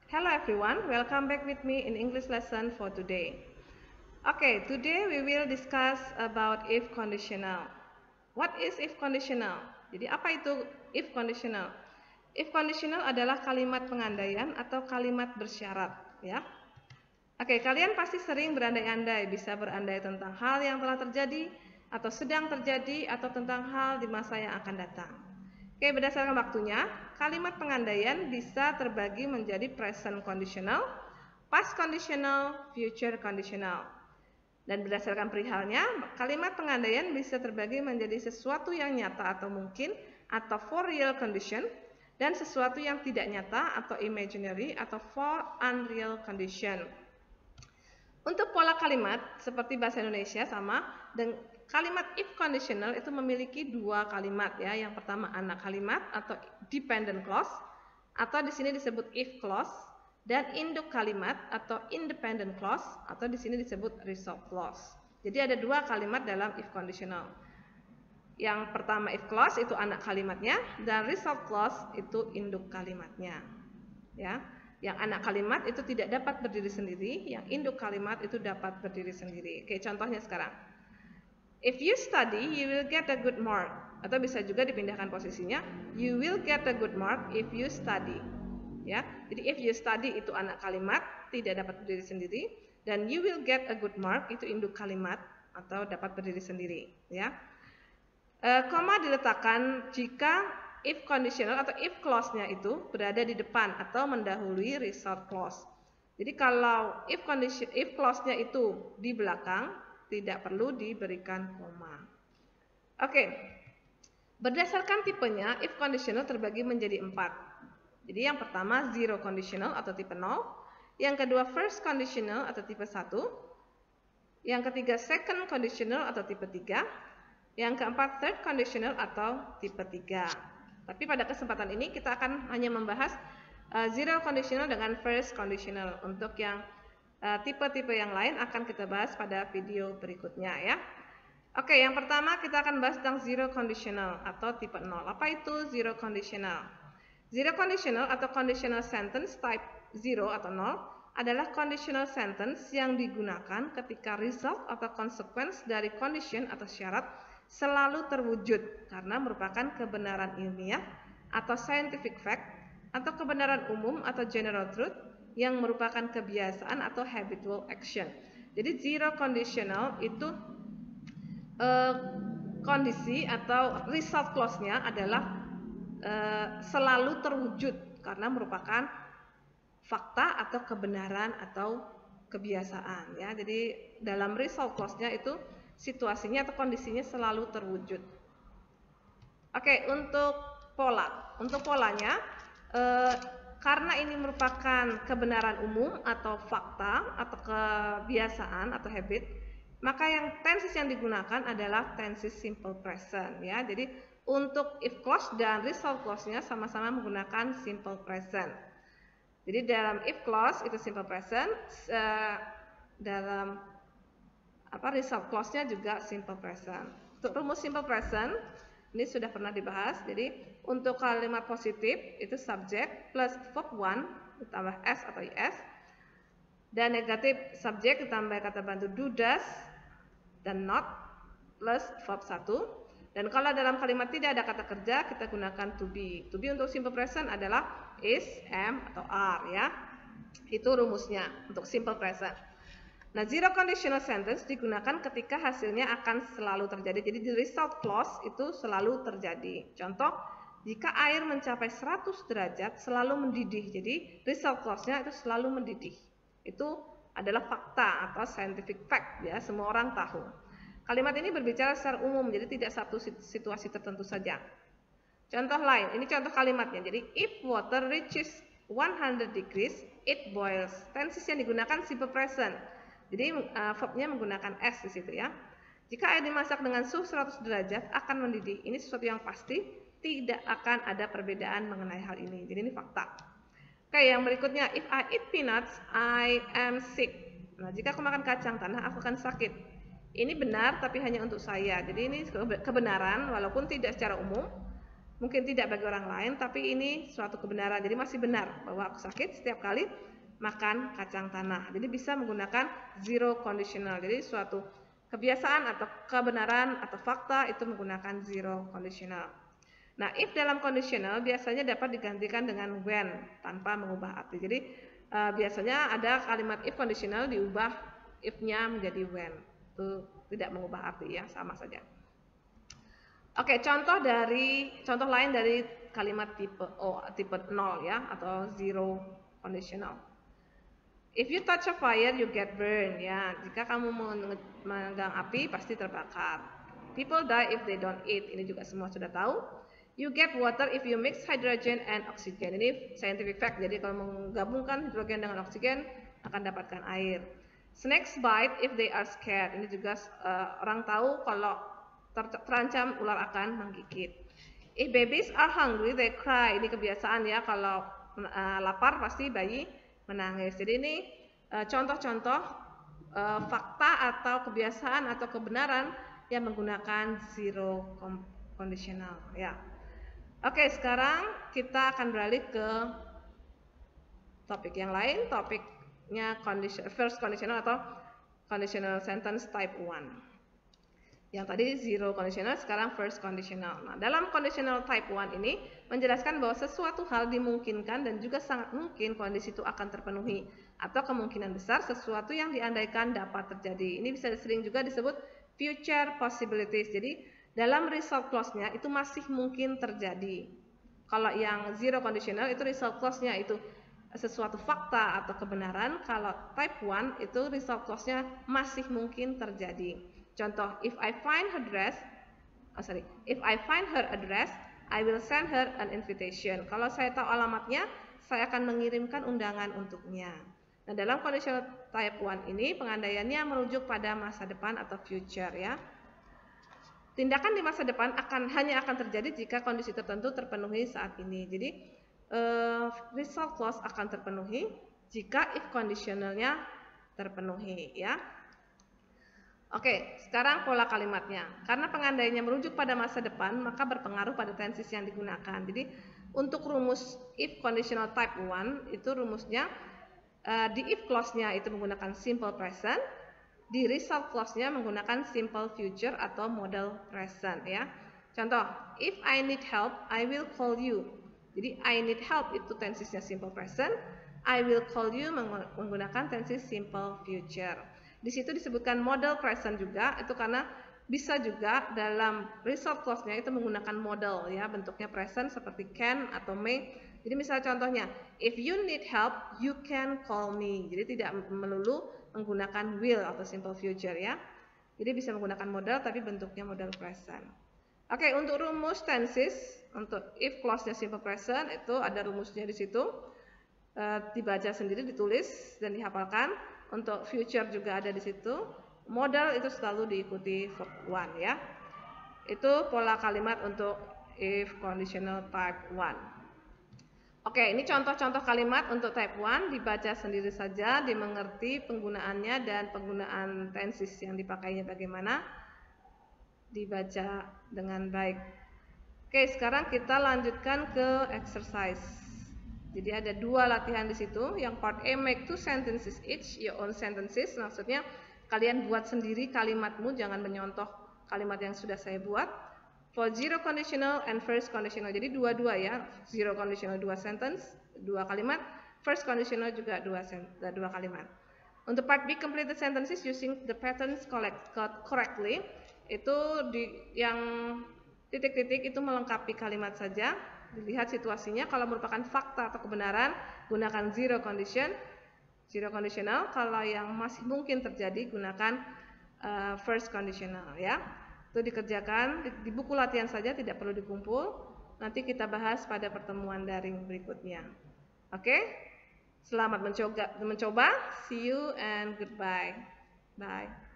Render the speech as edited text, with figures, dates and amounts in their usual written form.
Hello everyone, welcome back with me in English lesson for today. Okay, today we will discuss about if conditional. What is if conditional? Jadi apa itu if conditional? If conditional adalah kalimat pengandaian atau kalimat bersyarat, ya. Oke, kalian pasti sering berandai-andai, bisa berandai tentang hal yang telah terjadi atau sedang terjadi atau tentang hal di masa yang akan datang. Oke, berdasarkan waktunya, kalimat pengandaian bisa terbagi menjadi present conditional, past conditional, future conditional. Dan berdasarkan perihalnya, kalimat pengandaian bisa terbagi menjadi sesuatu yang nyata atau mungkin, atau for real condition, dan sesuatu yang tidak nyata atau imaginary atau for unreal condition. Untuk pola kalimat, seperti bahasa Indonesia sama, dan kalimat if conditional itu memiliki dua kalimat ya. Yang pertama anak kalimat atau dependent clause atau di sini disebut if clause, dan induk kalimat atau independent clause atau di sini disebut result clause. Jadi ada dua kalimat dalam if conditional. Yang pertama if clause itu anak kalimatnya dan result clause itu induk kalimatnya. Ya. Yang anak kalimat itu tidak dapat berdiri sendiri, yang induk kalimat itu dapat berdiri sendiri. Oke, contohnya sekarang. If you study, you will get a good mark. Atau bisa juga dipindahkan posisinya, you will get a good mark if you study. Ya, jadi if you study itu anak kalimat, tidak dapat berdiri sendiri, dan you will get a good mark itu induk kalimat atau dapat berdiri sendiri. Ya, koma diletakkan jika if conditional atau if clause-nya itu berada di depan atau mendahului result clause. Jadi kalau if clause-nya itu di belakang, tidak perlu diberikan koma. Oke, berdasarkan tipenya, if conditional terbagi menjadi 4. Jadi yang pertama zero conditional atau tipe 0, yang kedua first conditional atau tipe 1, yang ketiga second conditional atau tipe 3, yang keempat third conditional atau tipe 3. Tapi pada kesempatan ini kita akan hanya membahas zero conditional dengan first conditional. Untuk yang tipe-tipe yang lain akan kita bahas pada video berikutnya ya. Oke, yang pertama kita akan bahas tentang zero conditional atau tipe 0. Apa itu zero conditional? Zero conditional atau conditional sentence type 0 atau 0 adalah conditional sentence yang digunakan ketika result atau consequence dari condition atau syarat selalu terwujud karena merupakan kebenaran ilmiah atau scientific fact atau kebenaran umum atau general truth yang merupakan kebiasaan atau habitual action. Jadi zero conditional itu kondisi atau result clause-nya adalah selalu terwujud karena merupakan fakta atau kebenaran atau kebiasaan ya. Jadi dalam result clause-nya itu situasinya atau kondisinya selalu terwujud. Oke, untuk pola. Untuk polanya, karena ini merupakan kebenaran umum atau fakta atau kebiasaan atau habit, maka yang tenses yang digunakan adalah tenses simple present ya. Jadi untuk if clause dan result clause-nya sama-sama menggunakan simple present. Jadi dalam if clause itu simple present, dalam result clause-nya juga simple present. Untuk rumus simple present ini sudah pernah dibahas. Jadi untuk kalimat positif itu subject plus verb 1 ditambah s atau is, dan negatif subject ditambah kata bantu do, does, dan not plus verb 1. Dan kalau dalam kalimat tidak ada kata kerja kita gunakan to be. To be untuk simple present adalah is, am, atau are ya. Itu rumusnya untuk simple present. Nah, zero conditional sentence digunakan ketika hasilnya akan selalu terjadi. Jadi di result clause itu selalu terjadi. Contoh, jika air mencapai 100 derajat selalu mendidih. Jadi result clause-nya itu selalu mendidih. Itu adalah fakta atau scientific fact ya, semua orang tahu. Kalimat ini berbicara secara umum, jadi tidak satu situasi tertentu saja. Contoh lain, ini contoh kalimatnya. Jadi if water reaches 100 degrees, it boils. Tenses yang digunakan simple present. Jadi verbnya menggunakan s di situ ya. Jika air dimasak dengan suhu 100 derajat akan mendidih. Ini sesuatu yang pasti, tidak akan ada perbedaan mengenai hal ini. Jadi ini fakta. Oke, yang berikutnya, if I eat peanuts, I am sick. Nah, jika aku makan kacang tanah, aku akan sakit. Ini benar tapi hanya untuk saya. Jadi ini kebenaran walaupun tidak secara umum. mungkin tidak bagi orang lain, tapi ini suatu kebenaran. Jadi masih benar bahwa aku sakit setiap kali makan kacang tanah. Jadi bisa menggunakan zero conditional. Jadi suatu kebiasaan atau kebenaran atau fakta itu menggunakan zero conditional. Nah, if dalam conditional biasanya dapat digantikan dengan when tanpa mengubah arti. Jadi biasanya ada kalimat if conditional diubah if-nya menjadi when. Itu tidak mengubah arti ya, sama saja. Oke, contoh lain dari kalimat tipe 0 ya, atau zero conditional. If you touch a fire, you get burned ya. Jika kamu memegang api, pasti terbakar. People die if they don't eat. Ini juga semua sudah tahu. You get water if you mix hydrogen and oxygen. Ini scientific fact. Jadi kalau menggabungkan hidrogen dengan oksigen akan dapatkan air. Snakes bite if they are scared. Ini juga orang tahu kalau terancam ular akan menggigit. If babies are hungry, they cry. Ini kebiasaan ya. Kalau lapar pasti bayi menangis. Jadi ini contoh-contoh fakta atau kebiasaan atau kebenaran yang menggunakan zero conditional ya. Oke, sekarang kita akan beralih ke topik yang lain, topiknya first conditional atau conditional sentence type 1. Yang tadi zero conditional, sekarang first conditional. Nah, dalam conditional type 1 ini menjelaskan bahwa sesuatu hal dimungkinkan dan juga sangat mungkin kondisi itu akan terpenuhi, atau kemungkinan besar sesuatu yang diandaikan dapat terjadi. Ini bisa sering juga disebut future possibilities. Jadi dalam result clause-nya itu masih mungkin terjadi. Kalau yang zero conditional itu result clause-nya itu sesuatu fakta atau kebenaran. Kalau type 1 itu result clause-nya masih mungkin terjadi. Contoh, if I find her address, I will send her an invitation. Kalau saya tahu alamatnya, saya akan mengirimkan undangan untuknya. Nah, dalam conditional type 1 ini pengandaiannya merujuk pada masa depan atau future ya. Tindakan di masa depan hanya akan terjadi jika kondisi tertentu terpenuhi saat ini. Jadi result clause akan terpenuhi jika if conditionalnya terpenuhi ya. Oke, sekarang pola kalimatnya. Karena pengandaiannya merujuk pada masa depan, maka berpengaruh pada tenses yang digunakan. Jadi untuk rumus if conditional type 1 itu rumusnya di if clause-nya itu menggunakan simple present. Di result clause-nya menggunakan simple future atau model present ya. Contoh, if I need help, I will call you. Jadi I need help itu tensesnya simple present, I will call you menggunakan tenses simple future. Di situ disebutkan model present juga, itu karena bisa juga dalam result clause-nya itu menggunakan model ya, bentuknya present seperti can atau may. Jadi misalnya contohnya, if you need help, you can call me. Jadi tidak melulu menggunakan will atau simple future ya. Jadi bisa menggunakan modal tapi bentuknya modal present. Oke, untuk rumus tenses untuk if clause-nya simple present itu ada rumusnya di situ. Dibaca sendiri, ditulis dan dihafalkan. Untuk future juga ada di situ. Modal itu selalu diikuti verb 1 ya. Itu pola kalimat untuk if conditional type 1. Oke, ini contoh-contoh kalimat untuk type 1, dibaca sendiri saja, dimengerti penggunaannya dan penggunaan tenses yang dipakainya bagaimana, dibaca dengan baik. Oke, sekarang kita lanjutkan ke exercise. Jadi ada 2 latihan di situ. Yang part A, make 2 sentences each, your own sentences. Maksudnya kalian buat sendiri kalimatmu, jangan menyontoh kalimat yang sudah saya buat. For zero conditional and first conditional. Jadi dua-dua ya. Zero conditional 2 sentence, 2 kalimat. First conditional juga 2 kalimat. Untuk part B, complete the sentences using the patterns correctly. Itu yang titik-titik itu melengkapi kalimat saja. Dilihat situasinya. Kalau merupakan fakta atau kebenaran, gunakan zero conditional. Kalau yang masih mungkin terjadi, gunakan first conditional ya. Itu dikerjakan di buku latihan saja, tidak perlu dikumpul. Nanti kita bahas pada pertemuan daring berikutnya. Oke? Selamat mencoba. See you and goodbye. Bye.